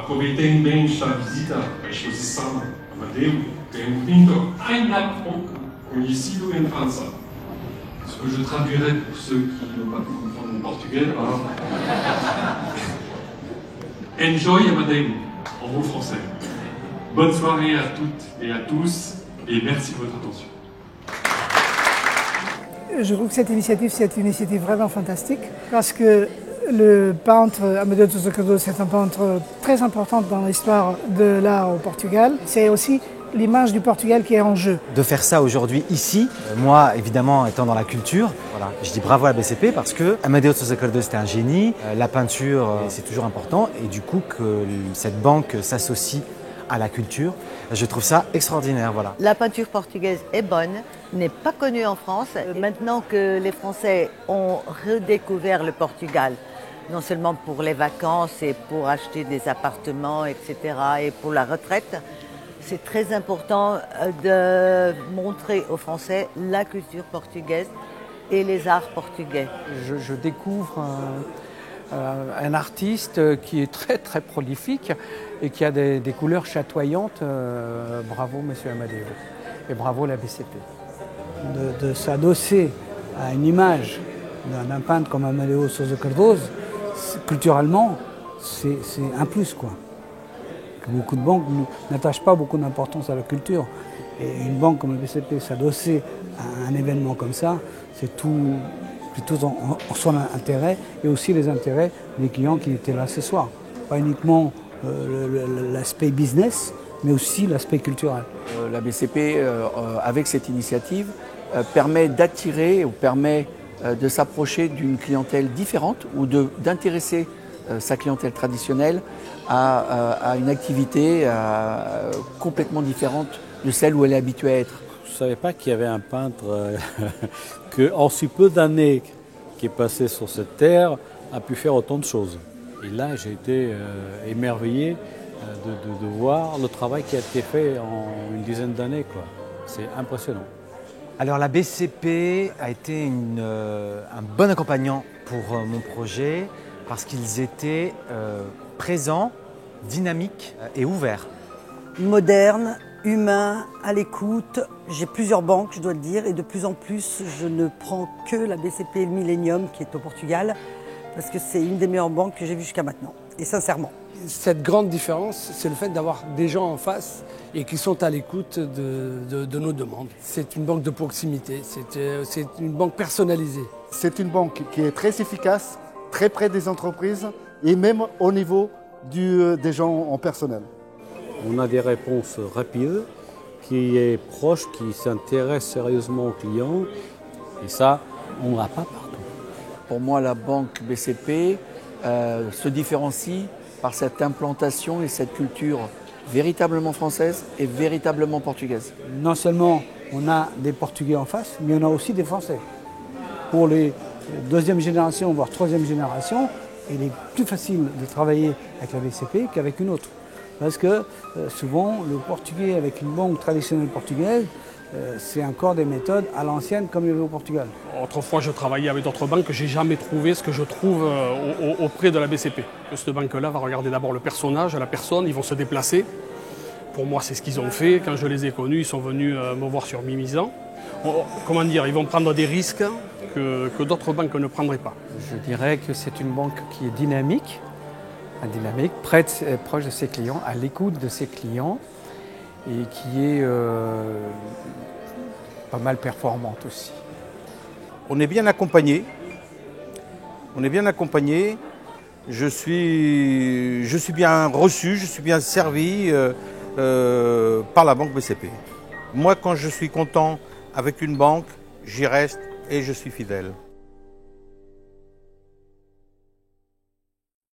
Aproveiten bem esta visita à exposição Amadeu, que é pintor ainda pouco conhecido em França. Ce que je traduirai pour ceux qui n'ont pas pu comprendre mon portugais. Enjoy Amadeu, en bon français. Bonne soirée à toutes et à tous, et merci de votre attention. Je trouve que cette initiative, c'est une initiative vraiment fantastique, parce que le peintre Amadeu de Sousa Cardoso, c'est un peintre très important dans l'histoire de l'art au Portugal. C'est aussi l'image du Portugal qui est en jeu. De faire ça aujourd'hui ici, moi évidemment étant dans la culture, voilà, je dis bravo à la BCP parce que Amadeu de Sousa Cardoso c'était un génie, la peinture c'est toujours important et du coup que cette banque s'associe à la culture, je trouve ça extraordinaire. Voilà. La peinture portugaise est bonne, n'est pas connue en France. Maintenant que les Français ont redécouvert le Portugal, non seulement pour les vacances et pour acheter des appartements, etc., et pour la retraite, c'est très important de montrer aux Français la culture portugaise et les arts portugais. Je découvre un artiste qui est très prolifique et qui a des couleurs chatoyantes. Bravo Monsieur Amadeu et bravo la BCP. De s'adosser à une image d'un peintre comme Amadeu de Sousa Cardoso, culturellement, c'est un plus quoi. Beaucoup de banques n'attachent pas beaucoup d'importance à la culture. Et une banque comme la BCP s'adosser à un événement comme ça, c'est tout plutôt en son intérêt et aussi les intérêts des clients qui étaient là ce soir. Pas uniquement l'aspect business, mais aussi l'aspect culturel. La BCP, avec cette initiative, permet d'attirer ou permet de s'approcher d'une clientèle différente ou d'intéresser sa clientèle traditionnelle à une activité complètement différente de celle où elle est habituée à être. Je ne savais pas qu'il y avait un peintre en si peu d'années qui est passé sur cette terre a pu faire autant de choses. Et là, j'ai été émerveillé de voir le travail qui a été fait en une dizaine d'années. C'est impressionnant. Alors la BCP a été un bon accompagnant pour mon projet parce qu'ils étaient présents, dynamiques et ouverts. Moderne, humain, à l'écoute. J'ai plusieurs banques, je dois le dire, et de plus en plus, je ne prends que la BCP Millennium qui est au Portugal, parce que c'est une des meilleures banques que j'ai vues jusqu'à maintenant, et sincèrement. Cette grande différence, c'est le fait d'avoir des gens en face et qui sont à l'écoute de nos demandes. C'est une banque de proximité, c'est une banque personnalisée. C'est une banque qui est très efficace, très près des entreprises et même au niveau des gens en personnel. On a des réponses rapides, qui est proche, qui s'intéresse sérieusement aux clients. Et ça, on n'a pas partout. Pour moi, la banque BCP se différencie par cette implantation et cette culture véritablement française et véritablement portugaise. Non seulement on a des Portugais en face, mais on a aussi des Français. Pour les deuxième génération, voire troisième génération, il est plus facile de travailler avec la BCP qu'avec une autre. Parce que souvent, le portugais avec une banque traditionnelle portugaise, c'est encore des méthodes à l'ancienne comme il y avait au Portugal. Autrefois, je travaillais avec d'autres banques, je n'ai jamais trouvé ce que je trouve auprès de la BCP. Cette banque-là va regarder d'abord le personnage, la personne, ils vont se déplacer. Pour moi, c'est ce qu'ils ont fait. Quand je les ai connus, ils sont venus me voir sur Mimizan. Comment dire, ils vont prendre des risques que d'autres banques ne prendraient pas. Je dirais que c'est une banque qui est dynamique, proche de ses clients, à l'écoute de ses clients et qui est pas mal performante aussi. On est bien accompagné. Je suis bien reçu, je suis bien servi par la banque BCP. Moi, quand je suis content avec une banque, j'y reste et je suis fidèle.